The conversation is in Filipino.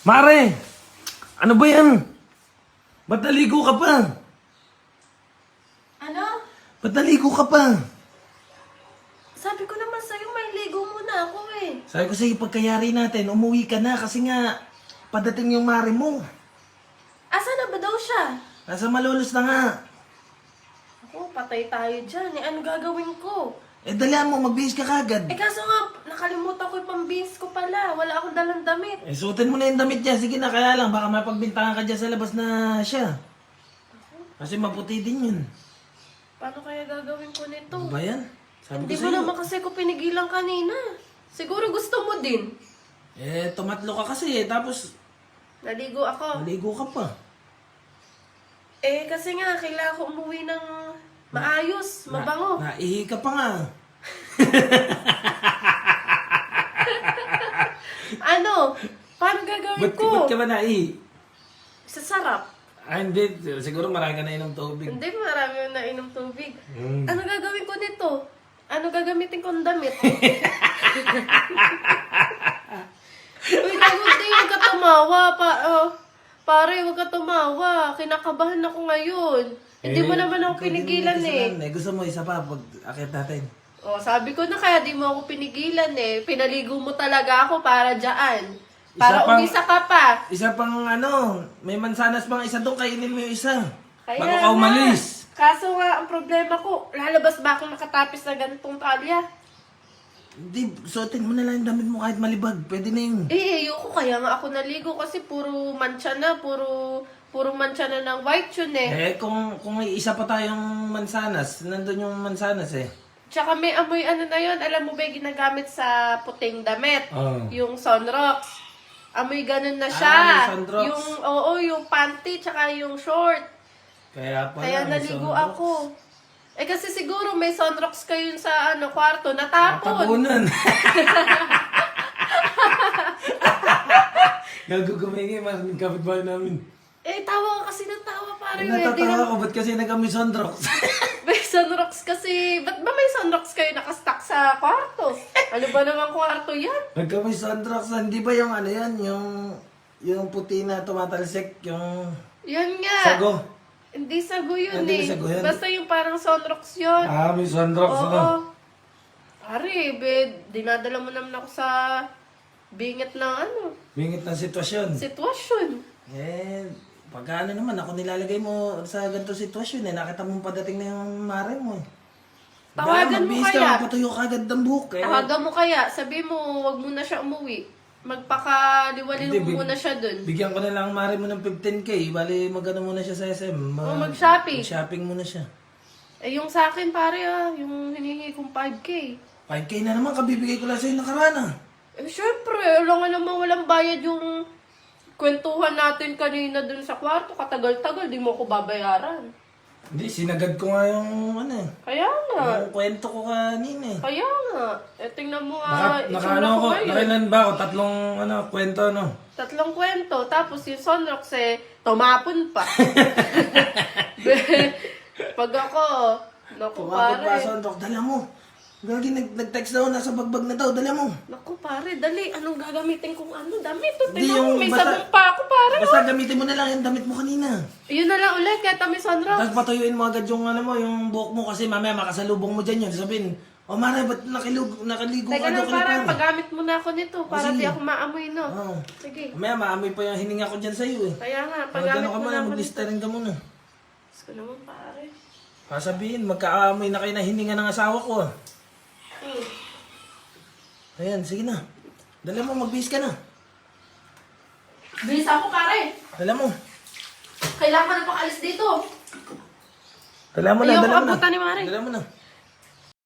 Mare! Ano ba yan? Ba't naligo ka pa? Ano? Ba't naligo ka pa? Sabi ko naman sa'yo, may ligo muna ako eh. Sabi ko sa'yo, pagkayari natin, umuwi ka na kasi nga, padating yung mare mo. Asa na ba daw siya? Nasa Malolos na nga. Ako, patay tayo dyan eh. Ano gagawin ko? Eh, dalihan mo, magbihis ka kagad. Eh kaso nga, nakalimutan ko yung pambihis ko pala. Wala akong dalang damit. Eh, suotin mo na yung damit niya. Sige na, kaya lang, baka mapagbintangan ka dyan sa labas na siya. Kasi maputi din yun. Paano kaya gagawin ko nito? Ano ba yan? Sabi Hindi ko mo sa'yo. naman kasi ko pinigilan kanina. Siguro gusto mo din. Eh, tumatlo ka kasi tapos Naligo ako. maligo ka pa. Eh kasi nga, kailangan ko umuwi ng maayos, mabango. Naihi ka pa nga. Ano? Paano gagawin ko? Ba't ka ba naihi? Sa sarap. Ah, hindi. Siguro marami ka na inom tubig. Hindi, marami na inom tubig. Mm. Ano gagawin ko nito? Ano gagamitin kong damit? Uy, Dagunti, huwag ka tumawa. Pare, huwag ka tumawa. Kinakabahan ako ngayon. Hindi mo naman ako pwede pinigilan naman eh. kasalan Gusto mo isa pa pag akit natin. Oh, sabi ko na kaya di mo ako pinigilan eh. Pinaligo mo talaga ako para dyan. Para Isa pang- umisa ka pa. Isa pang ano, may mansanas pang isa doon, kainin mo yung isa. Kaya Bago ka nga. umalis. Kaso nga, ang problema ko, lalabas ba akong nakatapis na ganitong talya? Hindi, suotin mo na lang yung damit mo kahit malibag. Pwede na yun. Eh, ayoko kaya nga ako naligo kasi puro mancha na, puro mancha na ng white yun eh. Eh, kung may isa pa tayong mansanas, nandun yung mansanas eh. Tsaka may amoy ano na yun, alam mo ba yung ginagamit sa puting damit? Oh. Yung Sunrocks. Amoy ganun na Ah, siya. may Sunrocks. Yung panty, tsaka yung short. Kaya pala, Kaya may naligo sunrocks. ako. Eh kasi siguro may Sunrocks kayo sa kwarto, natapon. Tapunan. Gagugumingin, maraming kapitbahay namin. Eh, tawa ka kasi ng tawa, pare. Natatawa ko, ba't kasi nag-amoy sunrocks? May Sunrocks kasi. Ba't ba may Sunrocks kayo nakastack sa kwarto? Ano ba naman kwarto yan? Nag-amoy sunrocks, hindi ba yung ano yan, yung puti na tumatalsik, yung Yan nga. sago? Hindi sago yun Hindi eh. sago yan. Basta yung parang Sunrocks yun. Ah, may sunrocks Oo. na. Pare, dinadala mo naman ako sa bingit ng Bingit ng sitwasyon. sitwasyon. Eh, pagka ano naman, ako nilalagay mo sa ganito sitwasyon eh. Nakita mo padating na yung mare mo eh. Tawagan mo magbihis kaya. ka, patuyo ka agad ng buhok eh. Tawagan mo kaya, sabi mo, wag mo na siya umuwi. Magpakaliwaliw Hindi, mo muna siya dun. Bigyan ko na lang ang mare mo ng 15K. Bali, magano muna siya sa SM. mag-shopping. Mag-shopping muna siya. Eh, yung sa akin, pare, yung hinihingi kong 5K. 5K na naman, kabibigay ko lang sa'yo nakaraan ah. Eh, syempre, alam nga naman walang bayad yung kwentuhan natin kanina dun sa kwarto. Katagal-tagal, di mo ko babayaran. Hindi, sinagad ko nga yung ano eh. Kaya nga. Yung kwento ko kanina eh. Kaya nga. Eh, tingnan mo nga, Naka itsura ano ko ko, ngayon. nakailan ba ako? Tatlong ano, kwento ano. 3 kwento. Tapos yung Sunrocks tumapon pa. Pag ako, naku Tumapot pa pare. sa Andok, dala mo. Gagi, nag-text daw, nasa bagbag na daw, dala mo. Naku pare, dali. Anong gagamitin kong damit? Di, Tingnan mo, yung may basta- sabong pa ako pare. Basta gamitin mo na lang yung damit mo kanina. Yun na lang ulit, kaya may Sunrocks. Tapos patuyuin mo agad yung ano mo, yung buhok mo kasi mamaya makasalubong mo dyan yun. Sabihin, oh Mare, ba't nakaligo Teka ka daw lang, para kay pare? paggamit mo na ako nito para sige. di ako maamoy, no? Oo. Sige. Mamaya maamoy pa yung hininga ko dyan sa'yo eh. Kaya nga, Pag paggamit ano ka mo na muna, ako nito. maglista rin ka muna. Diyos ko naman, pare. Pasabihin, magkaamoy na kayo na hininga ng asawa ko ah. Ayan, sige na. Dala mo, magbihis ka na. Bilis ako, pare. Dala mo. Kailangan ko na pakalis dito. Dala mo na, Ayoko dala mo na. abutan ni Mare. Dala mo na.